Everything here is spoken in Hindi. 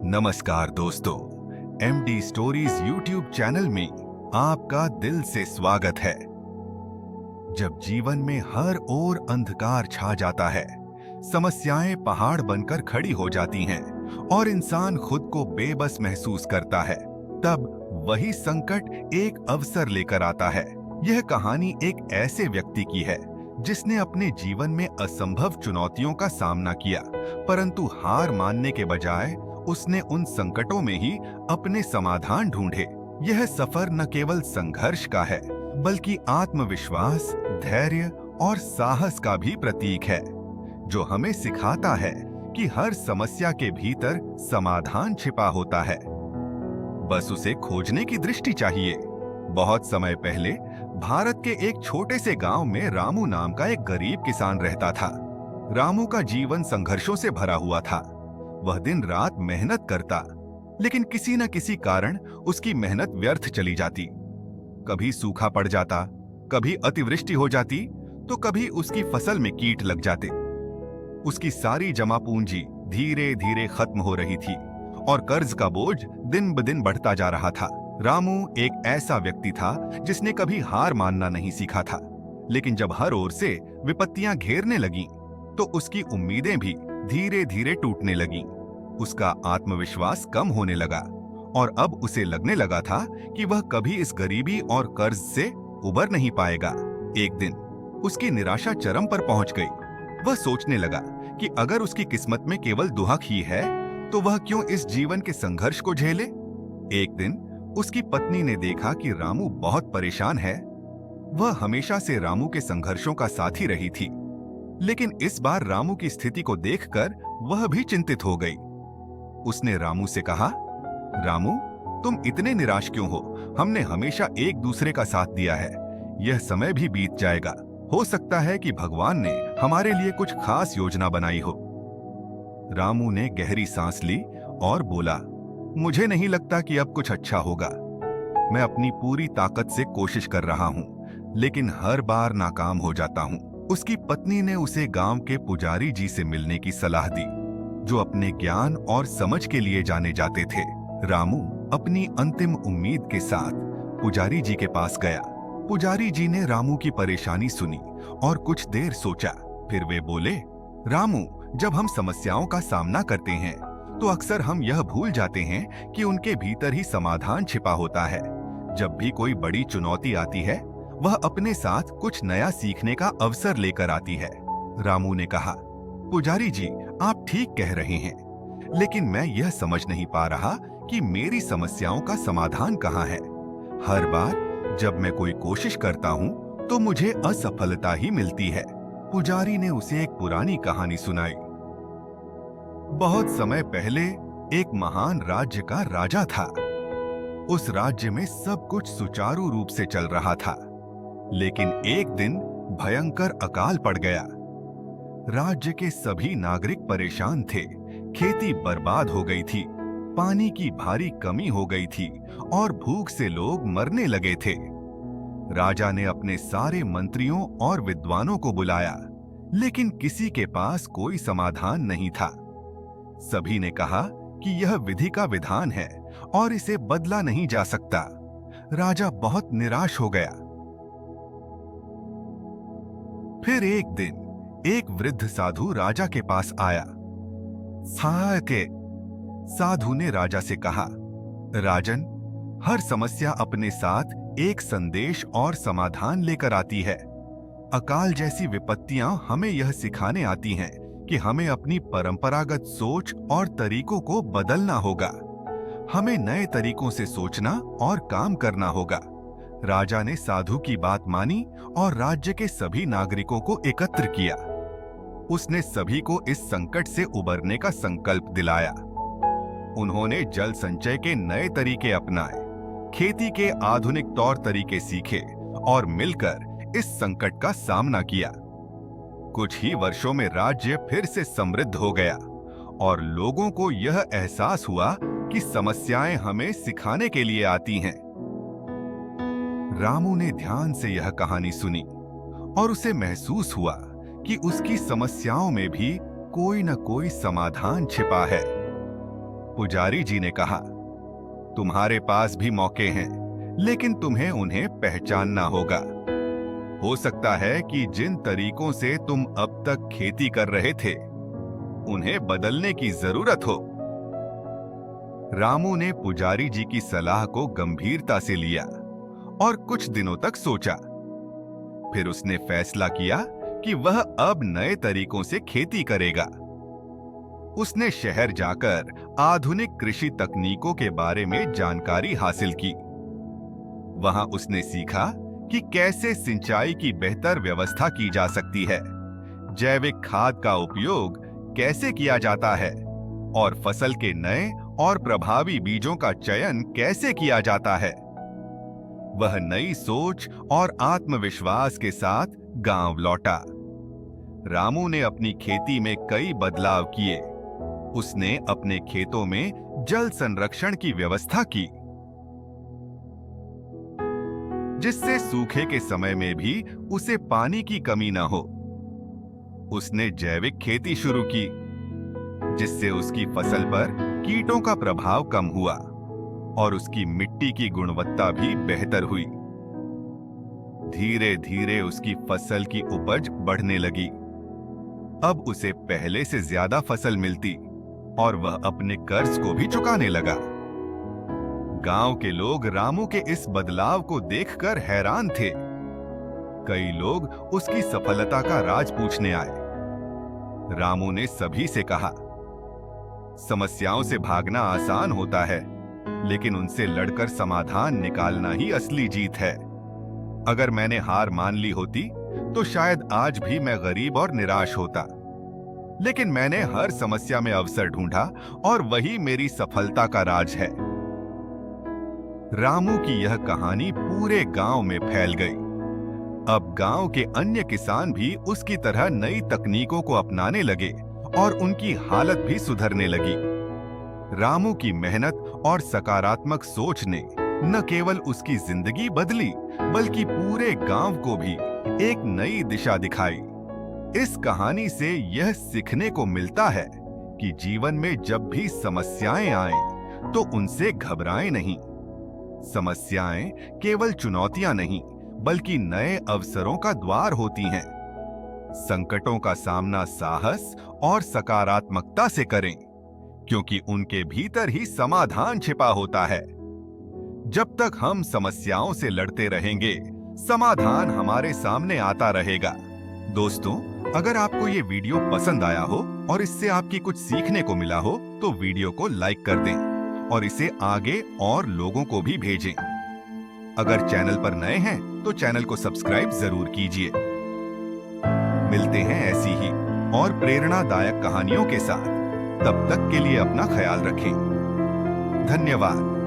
नमस्कार दोस्तों, एमडी स्टोरीज यूट्यूब चैनल में आपका दिल से स्वागत है। जब जीवन में हर ओर अंधकार छा जाता है, समस्याएं पहाड़ बनकर खड़ी हो जाती हैं और इंसान खुद को बेबस महसूस करता है, तब वही संकट एक अवसर लेकर आता है। यह कहानी एक ऐसे व्यक्ति की है जिसने अपने जीवन में असंभव चुनौतियों का सामना किया, परंतु हार मानने के बजाय उसने उन संकटों में ही अपने समाधान ढूंढे। यह सफर न केवल संघर्ष का है, बल्कि आत्मविश्वास, धैर्य और साहस का भी प्रतीक है, जो हमें सिखाता है कि हर समस्या के भीतर समाधान छिपा होता है। बस उसे खोजने की दृष्टि चाहिए। बहुत समय पहले भारत के एक छोटे से गांव में रामू नाम का एक गरीब किसान रहता था। रामू का जीवन संघर्षों से भरा हुआ था। वह दिन रात मेहनत करता, लेकिन किसी न किसी कारण उसकी मेहनत व्यर्थ चली जाती। कभी सूखा पड़ जाता, कभी अतिवृष्टि हो जाती, तो कभी उसकी फसल में कीट लग जाते। उसकी सारी जमा पूंजी धीरे धीरे खत्म हो रही थी और कर्ज का बोझ दिन ब दिन बढ़ता जा रहा था। रामू एक ऐसा व्यक्ति था जिसने कभी हार मानना नहीं सीखा था, लेकिन जब हर ओर से विपत्तियां घेरने लगीं, तो उसकी उम्मीदें भी धीरे धीरे टूटने लगीं। उसका आत्मविश्वास कम होने लगा और अब उसे लगने लगा था कि वह कभी इस गरीबी और कर्ज से उबर नहीं पाएगा। एक दिन उसकी निराशा चरम पर पहुंच गई। वह सोचने लगा कि अगर उसकी किस्मत में केवल दुहक ही है, तो वह क्यों इस जीवन के संघर्ष को झेले। एक दिन उसकी पत्नी ने देखा कि रामू बहुत परेशान है। वह हमेशा से रामू के संघर्षों का साथी रही थी, लेकिन इस बार रामू की स्थिति को देखकर वह भी चिंतित हो गई। उसने रामू से कहा, रामू, तुम इतने निराश क्यों हो? हमने हमेशा एक दूसरे का साथ दिया है। यह समय भी बीत जाएगा। हो सकता है कि भगवान ने हमारे लिए कुछ खास योजना बनाई हो। रामू ने गहरी सांस ली और बोला, मुझे नहीं लगता कि अब कुछ अच्छा होगा। मैं अपनी पूरी ताकत से कोशिश कर रहा हूँ, लेकिन हर बार नाकाम हो जाता हूँ। उसकी पत्नी ने उसे गांव के पुजारी जी से मिलने की सलाह दी, जो अपने ज्ञान और समझ के लिए जाने जाते थे। रामू अपनी अंतिम उम्मीद के साथ पुजारी जी के पास गया। पुजारी जी ने रामू की परेशानी सुनी और कुछ देर सोचा। फिर वे बोले, रामू, जब हम समस्याओं का सामना करते हैं, तो अक्सर हम यह भूल जाते हैं कि उनके भीतर ही समाधान छिपा होता है। जब भी कोई बड़ी चुनौती आती है, वह अपने साथ कुछ नया सीखने का अवसर लेकर आती है। रामू ने कहा, पुजारी जी, आप ठीक कह रहे हैं, लेकिन मैं यह समझ नहीं पा रहा कि मेरी समस्याओं का समाधान कहाँ है। हर बार जब मैं कोई कोशिश करता हूँ, तो मुझे असफलता ही मिलती है। पुजारी ने उसे एक पुरानी कहानी सुनाई। बहुत समय पहले एक महान राज्य का राजा था। उस राज्य में सब कुछ सुचारू रूप से चल रहा था, लेकिन एक दिन भयंकर अकाल पड़ गया। राज्य के सभी नागरिक परेशान थे। खेती बर्बाद हो गई थी, पानी की भारी कमी हो गई थी और भूख से लोग मरने लगे थे। राजा ने अपने सारे मंत्रियों और विद्वानों को बुलाया, लेकिन किसी के पास कोई समाधान नहीं था। सभी ने कहा कि यह विधि का विधान है और इसे बदला नहीं जा सकता। राजा बहुत निराश हो गया। फिर एक दिन एक वृद्ध साधु राजा के पास आया। साधु ने राजा से कहा, राजन, हर समस्या अपने साथ एक संदेश और समाधान लेकर आती है। अकाल जैसी विपत्तियां हमें यह सिखाने आती हैं कि हमें अपनी परंपरागत सोच और तरीकों को बदलना होगा। हमें नए तरीकों से सोचना और काम करना होगा। राजा ने साधु की बात मानी और राज्य के सभी नागरिकों को एकत्र किया। उसने सभी को इस संकट से उबरने का संकल्प दिलाया। उन्होंने जल संचय के नए तरीके अपनाए, खेती के आधुनिक तौर तरीके सीखे और मिलकर इस संकट का सामना किया। कुछ ही वर्षों में राज्य फिर से समृद्ध हो गया और लोगों को यह एहसास हुआ कि समस्याएं हमें सिखाने के लिए आती हैं। रामू ने ध्यान से यह कहानी सुनी और उसे महसूस हुआ कि उसकी समस्याओं में भी कोई न कोई समाधान छिपा है। पुजारी जी ने कहा, तुम्हारे पास भी मौके हैं, लेकिन तुम्हें उन्हें पहचानना होगा। हो सकता है कि जिन तरीकों से तुम अब तक खेती कर रहे थे, उन्हें बदलने की जरूरत हो। रामू ने पुजारी जी की सलाह को गंभीरता से लिया और कुछ दिनों तक सोचा। फिर उसने फैसला किया कि वह अब नए तरीकों से खेती करेगा। उसने शहर जाकर आधुनिक कृषि तकनीकों के बारे में जानकारी हासिल की। वहां उसने सीखा कि कैसे सिंचाई की बेहतर व्यवस्था की जा सकती है, जैविक खाद का उपयोग कैसे किया जाता है और फसल के नए और प्रभावी बीजों का चयन कैसे किया जाता है। वह नई सोच और आत्मविश्वास के साथ गांव लौटा। रामू ने अपनी खेती में कई बदलाव किए। उसने अपने खेतों में जल संरक्षण की व्यवस्था की, जिससे सूखे के समय में भी उसे पानी की कमी न हो। उसने जैविक खेती शुरू की, जिससे उसकी फसल पर कीटों का प्रभाव कम हुआ और उसकी मिट्टी की गुणवत्ता भी बेहतर हुई। धीरे धीरे उसकी फसल की उपज बढ़ने लगी। अब उसे पहले से ज्यादा फसल मिलती और वह अपने कर्ज को भी चुकाने लगा। गांव के लोग रामू के इस बदलाव को देखकर हैरान थे। कई लोग उसकी सफलता का राज पूछने आए। रामू ने सभी से कहा, समस्याओं से भागना आसान होता है, लेकिन उनसे लड़कर समाधान निकालना ही असली जीत है। अगर मैंने हार मान ली होती तो शायद आज भी मैं गरीब और निराश होता, लेकिन मैंने हर समस्या में अवसर ढूंढा और वही मेरी सफलता का राज है। रामू की यह कहानी पूरे गांव में फैल गई। अब गांव के अन्य किसान भी उसकी तरह नई तकनीकों को अपनाने लगे और उनकी हालत भी सुधरने लगी। रामू की मेहनत और सकारात्मक सोच ने न केवल उसकी जिंदगी बदली, बल्कि पूरे गांव को भी एक नई दिशा दिखाई। इस कहानी से यह सीखने को मिलता है कि जीवन में जब भी समस्याएं आएं, तो उनसे घबराएं नहीं। समस्याएं केवल चुनौतियां नहीं, बल्कि नए अवसरों का द्वार होती हैं। संकटों का सामना साहस और सकारात्मकता से करें, क्योंकि उनके भीतर ही समाधान छिपा होता है। जब तक हम समस्याओं से लड़ते रहेंगे, समाधान हमारे सामने आता रहेगा। दोस्तों, अगर आपको ये वीडियो पसंद आया हो और इससे आपकी कुछ सीखने को मिला हो, तो वीडियो को लाइक कर दें और इसे आगे और लोगों को भी भेजें। अगर चैनल पर नए हैं तो चैनल को सब्सक्राइब जरूर कीजिए। मिलते हैं ऐसी ही और प्रेरणादायक कहानियों के साथ। तब तक के लिए अपना ख्याल रखें। धन्यवाद।